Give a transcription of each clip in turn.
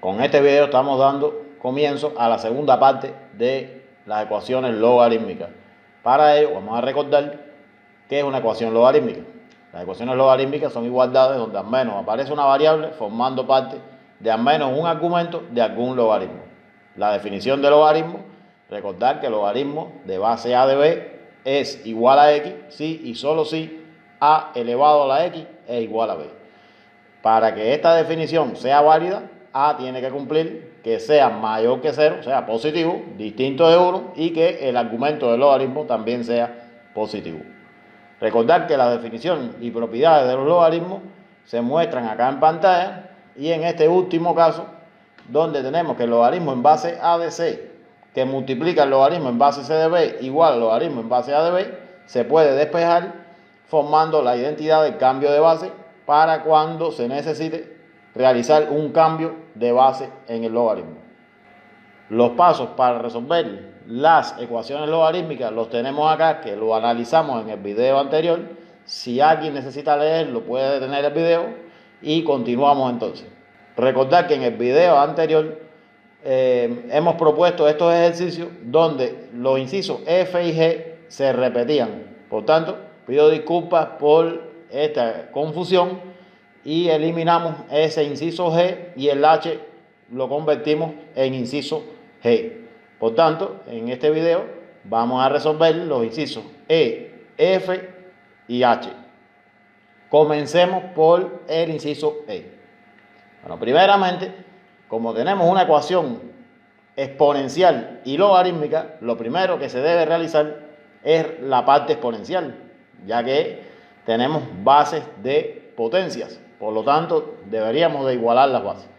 Con este video estamos dando comienzo a la segunda parte de las ecuaciones logarítmicas. Para ello vamos a recordar qué es una ecuación logarítmica. Las ecuaciones logarítmicas son igualdades donde al menos aparece una variable formando parte de al menos un argumento de algún logaritmo. La definición de logaritmo, recordar que el logaritmo de base a de b es igual a x si y solo si a elevado a la x es igual a b. Para que esta definición sea válida, a tiene que cumplir que sea mayor que 0, o sea, positivo, distinto de 1, y que el argumento del logaritmo también sea positivo. Recordar que las definiciones y propiedades de los logaritmos se muestran acá en pantalla, y en este último caso, donde tenemos que el logaritmo en base a de c, que multiplica el logaritmo en base c de b igual al logaritmo en base a de b, se puede despejar formando la identidad del cambio de base para cuando se necesite realizar un cambio de base en el logaritmo. Los pasos para resolver las ecuaciones logarítmicas los tenemos acá, que lo analizamos en el video anterior. Si alguien necesita leerlo, puede detener el video y continuamos entonces. Recordar que en el video anterior hemos propuesto estos ejercicios donde los incisos F y G se repetían. Por tanto, pido disculpas por esta confusión y eliminamos ese inciso G y el H lo convertimos en inciso G. Por tanto, en este video vamos a resolver los incisos E, F y H. Comencemos por el inciso E. Bueno, primeramente, como tenemos una ecuación exponencial y logarítmica, lo primero que se debe realizar es la parte exponencial, ya que tenemos bases de potencias. Por lo tanto, deberíamos de igualar las bases.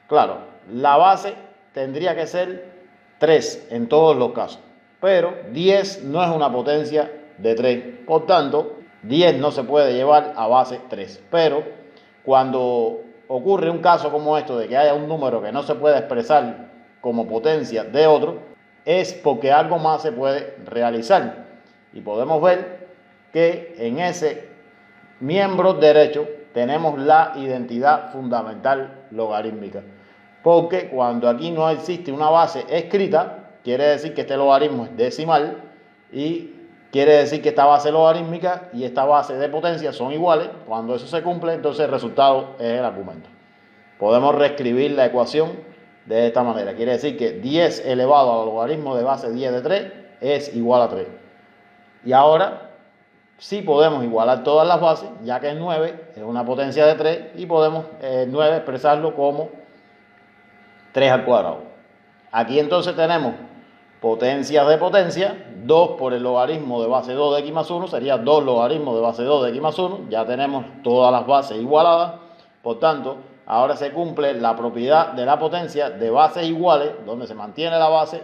Claro, la base tendría que ser 3 en todos los casos, pero 10 no es una potencia de 3. Por tanto, 10 no se puede llevar a base 3. Pero cuando ocurre un caso como esto de que haya un número que no se puede expresar como potencia de otro, es porque algo más se puede realizar. Y podemos ver que en ese miembro derecho tenemos la identidad fundamental logarítmica. Porque cuando aquí no existe una base escrita, quiere decir que este logaritmo es decimal y quiere decir que esta base logarítmica y esta base de potencia son iguales. Cuando eso se cumple, entonces el resultado es el argumento. Podemos reescribir la ecuación de esta manera. Quiere decir que 10 elevado al logaritmo de base 10 de 3 es igual a 3. Y ahora sí podemos igualar todas las bases, ya que el 9 es una potencia de 3 y podemos el 9 expresarlo como 3 al cuadrado. Aquí entonces tenemos potencias de potencia, 2 por el logaritmo de base 2 de x más 1, sería 2 logaritmos de base 2 de x más 1, ya tenemos todas las bases igualadas. Por tanto, ahora se cumple la propiedad de la potencia de bases iguales, donde se mantiene la base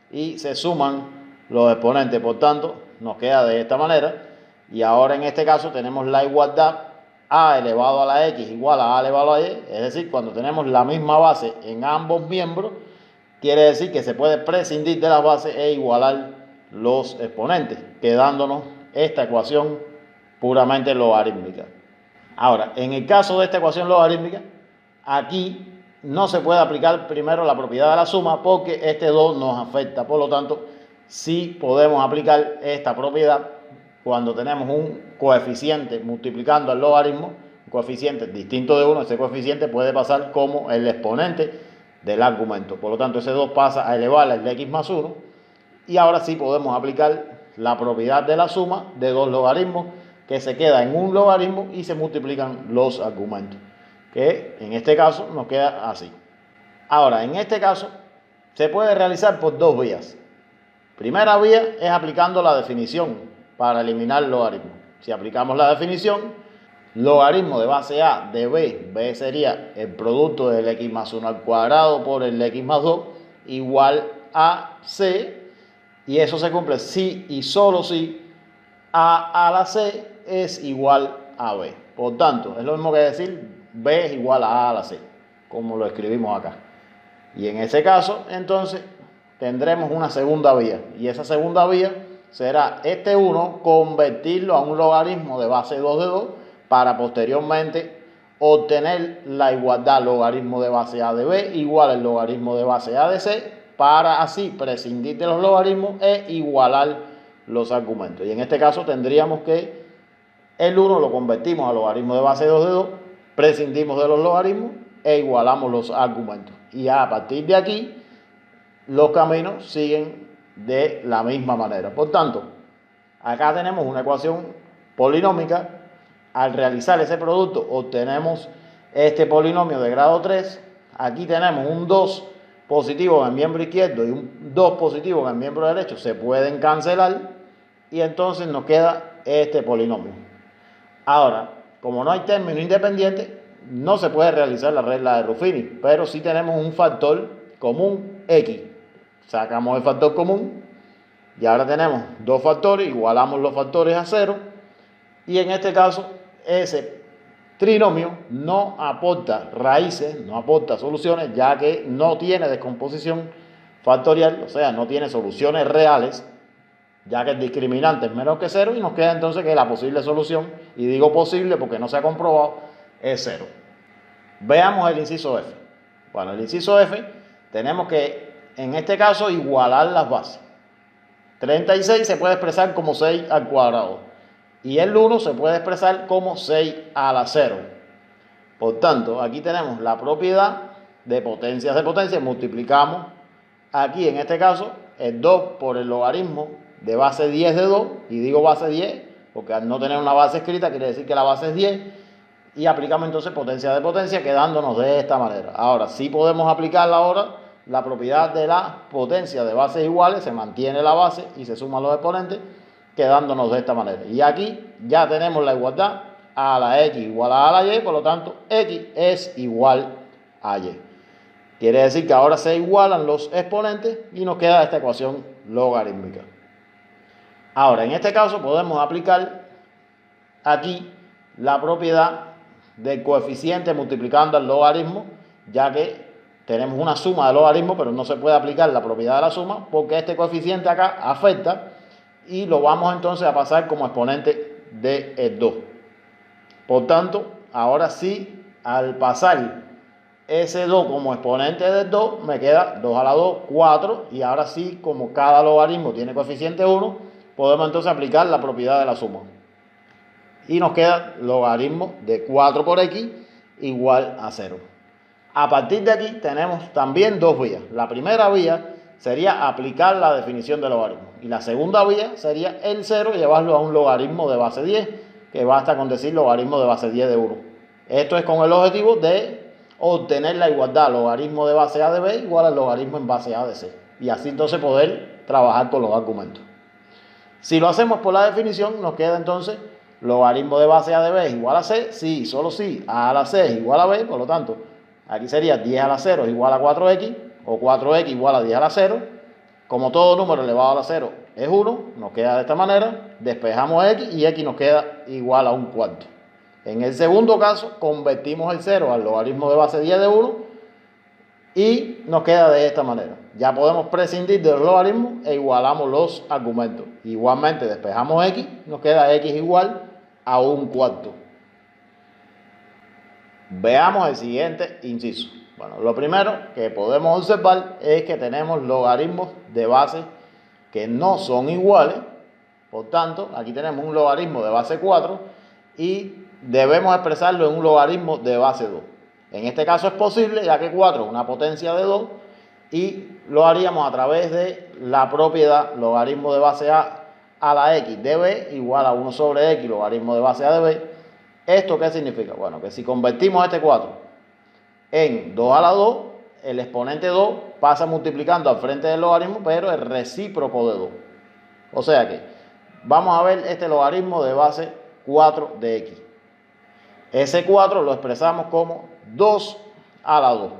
y se suman los exponentes. Por tanto, nos queda de esta manera. Y ahora en este caso tenemos la igualdad a elevado a la x igual a elevado a y, es decir, cuando tenemos la misma base en ambos miembros, quiere decir que se puede prescindir de las bases e igualar los exponentes, quedándonos esta ecuación puramente logarítmica. Ahora, en el caso de esta ecuación logarítmica, aquí no se puede aplicar primero la propiedad de la suma porque este 2 nos afecta. Por lo tanto, sí podemos aplicar esta propiedad cuando tenemos un coeficiente multiplicando el logaritmo, un coeficiente distinto de 1, ese coeficiente puede pasar como el exponente del argumento. Por lo tanto, ese 2 pasa a elevar el de x más 1 y ahora sí podemos aplicar la propiedad de la suma de dos logaritmos que se queda en un logaritmo y se multiplican los argumentos, que en este caso nos queda así. Ahora, en este caso se puede realizar por dos vías. Primera vía es aplicando la definición para eliminar el logaritmo. Si aplicamos la definición, logaritmo de base a de b, b sería el producto del x más 1 al cuadrado por el x más 2, igual a c, y eso se cumple si y solo si a la c es igual a b. Por tanto, es lo mismo que decir b es igual a la c, como lo escribimos acá. Y en ese caso, entonces, tendremos una segunda vía, y esa segunda vía será este 1 convertirlo a un logaritmo de base 2 de 2 para posteriormente obtener la igualdad logaritmo de base A de B igual al logaritmo de base A de C, para así prescindir de los logaritmos e igualar los argumentos. Y en este caso tendríamos que el 1 lo convertimos a logaritmo de base 2 de 2, prescindimos de los logaritmos e igualamos los argumentos. Y ya a partir de aquí los caminos siguen de la misma manera. Por tanto, acá tenemos una ecuación polinómica. Al realizar ese producto obtenemos este polinomio de grado 3. Aquí tenemos un 2 positivo en el miembro izquierdo y un 2 positivo en el miembro derecho. Se pueden cancelar y entonces nos queda este polinomio. Ahora, como no hay término independiente, no se puede realizar la regla de Ruffini, pero sí tenemos un factor común x. Sacamos el factor común y ahora tenemos dos factores, igualamos los factores a 0 y en este caso ese trinomio no aporta raíces, no aporta soluciones, ya que no tiene descomposición factorial, o sea, no tiene soluciones reales, ya que el discriminante es menos que 0 y nos queda entonces que la posible solución, y digo posible porque no se ha comprobado, es 0. Veamos el inciso F. Bueno, el inciso F tenemos que en este caso igualar las bases. 36 se puede expresar como 6 al cuadrado y el 1 se puede expresar como 6 a la 0. Por tanto, aquí tenemos la propiedad de potencias de potencia, multiplicamos aquí en este caso el 2 por el logaritmo de base 10 de 2, y digo base 10 porque al no tener una base escrita quiere decir que la base es 10, y aplicamos entonces potencia de potencia quedándonos de esta manera. Ahora sí podemos aplicar ahora la propiedad de la potencia de bases iguales, se mantiene la base y se suman los exponentes, quedándonos de esta manera. Y aquí ya tenemos la igualdad a la x igual a la y, por lo tanto x es igual a y. Quiere decir que ahora se igualan los exponentes y nos queda esta ecuación logarítmica. Ahora, en este caso podemos aplicar aquí la propiedad del coeficiente multiplicando al logaritmo, ya que tenemos una suma de logaritmos, pero no se puede aplicar la propiedad de la suma porque este coeficiente acá afecta y lo vamos entonces a pasar como exponente de 2. Por tanto, ahora sí, al pasar ese 2 como exponente del 2, me queda 2 a la 2, 4, y ahora sí, como cada logaritmo tiene coeficiente 1, podemos entonces aplicar la propiedad de la suma. Y nos queda logaritmo de 4 por x igual a 0. A partir de aquí tenemos también dos vías. La primera vía sería aplicar la definición de logaritmo. Y la segunda vía sería el 0 llevarlo a un logaritmo de base 10, que basta con decir logaritmo de base 10 de 1. Esto es con el objetivo de obtener la igualdad logaritmo de base A de B igual al logaritmo en base A de C. Y así entonces poder trabajar con los argumentos. Si lo hacemos por la definición, nos queda entonces logaritmo de base A de B es igual a C, sí, solo sí, A a la C es igual a B, por lo tanto, aquí sería 10 a la 0 es igual a 4x, o 4x igual a 10 a la 0. Como todo número elevado a la 0 es 1, nos queda de esta manera, despejamos x y x nos queda igual a un cuarto. En el segundo caso, convertimos el 0 al logaritmo de base 10 de 1 y nos queda de esta manera. Ya podemos prescindir de los logaritmos e igualamos los argumentos. Igualmente despejamos x, nos queda x igual a un cuarto. Veamos el siguiente inciso. Bueno, lo primero que podemos observar es que tenemos logaritmos de base que no son iguales. Por tanto, aquí tenemos un logaritmo de base 4 y debemos expresarlo en un logaritmo de base 2. En este caso es posible, ya que 4 es una potencia de 2 y lo haríamos a través de la propiedad logaritmo de base a la x de b igual a 1 sobre x logaritmo de base a de b. ¿Esto qué significa? Bueno, que si convertimos este 4 en 2 a la 2, el exponente 2 pasa multiplicando al frente del logaritmo, pero es recíproco de 2. O sea que vamos a ver este logaritmo de base 4 de x. Ese 4 lo expresamos como 2 a la 2.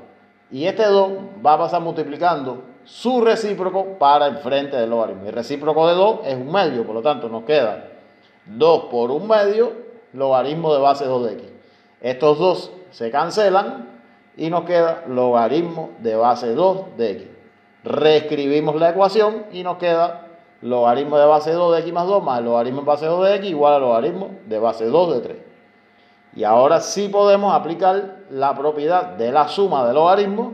Y este 2 va a pasar multiplicando su recíproco para el frente del logaritmo. El recíproco de 2 es un medio, por lo tanto nos queda 2 por un medio, logaritmo de base 2 de x. Estos dos se cancelan y nos queda logaritmo de base 2 de x. Reescribimos la ecuación y nos queda logaritmo de base 2 de x más 2 más el logaritmo de base 2 de x igual a logaritmo de base 2 de 3. Y ahora sí podemos aplicar la propiedad de la suma de logaritmos,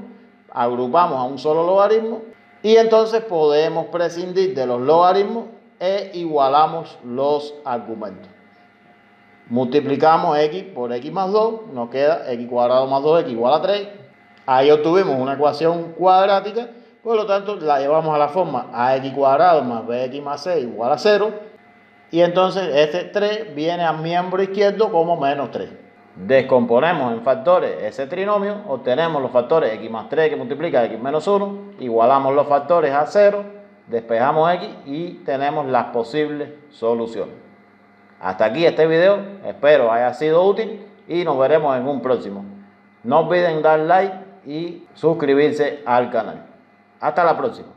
agrupamos a un solo logaritmo y entonces podemos prescindir de los logaritmos e igualamos los argumentos. Multiplicamos x por x más 2, nos queda x cuadrado más 2x igual a 3. Ahí obtuvimos una ecuación cuadrática, por lo tanto la llevamos a la forma ax cuadrado más bx más c igual a 0. Y entonces este 3 viene al miembro izquierdo como menos 3. Descomponemos en factores ese trinomio, obtenemos los factores x más 3 que multiplica x menos 1, igualamos los factores a 0, despejamos x y tenemos las posibles soluciones. Hasta aquí este video, espero haya sido útil y nos veremos en un próximo. No olviden dar like y suscribirse al canal. Hasta la próxima.